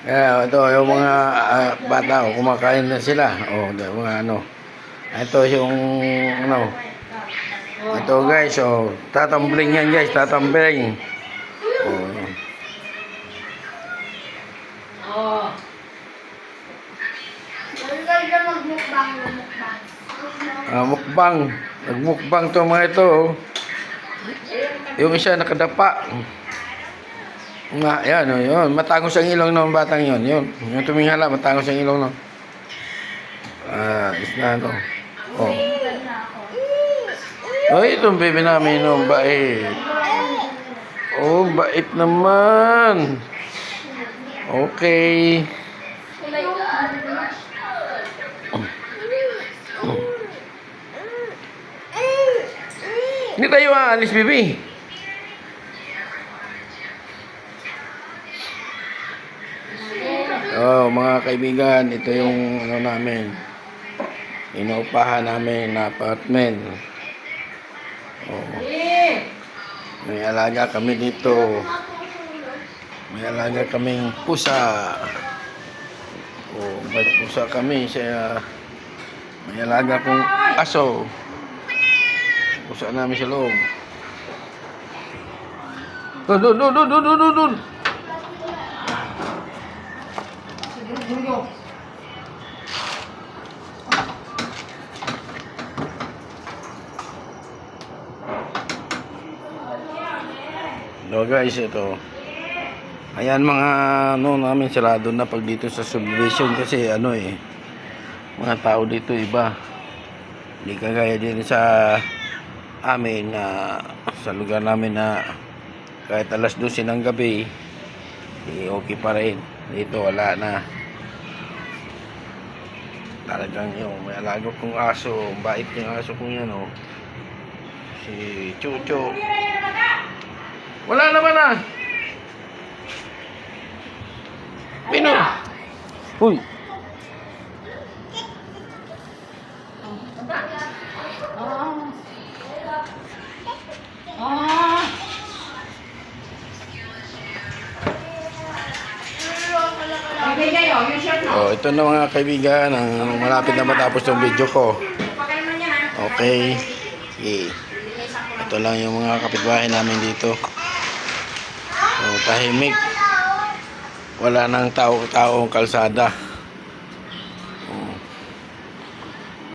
Kaya ito, yung mga bata, kumakain na sila. Mga ano. Ito yung, ano. Ito guys, tatambling yan guys, tatambling. Yan. Mukbang. Nagmukbang to mga ito. Yung isa nakadapa. Nga, yan, yun. Matangos ang ilong ng batang yun. Yung tumingala, matangos ang ilong ng. Isna to. Itong baby namin, bait. Bait naman. Okay. Hindi tayo aalis, baby. Mga kaibigan, ito yung ano namin. Inuupahan namin na apartment. May alaga kami dito. May alaga kaming pusa. May pusa kami. May alaga kong aso. Pusa namin sa loob. Doon. Guys, ito. Ayan mga namin sarado na pag dito sa subdivision kasi mga tao dito iba. Hindi kagaya din sa amin sa lugar namin na kahit alas 12 ng gabi okay pa rin. Dito wala na. Talagang may alaga kong aso, bait yung aso kong yan si Chucho. Wala naman Pino. Uy. Ito na mga kaibigan, ang malapit na matapos yung video ko. Okay. Ito lang yung mga kapitbahay namin dito. Tahimik. Wala nang tao-taong kalsada.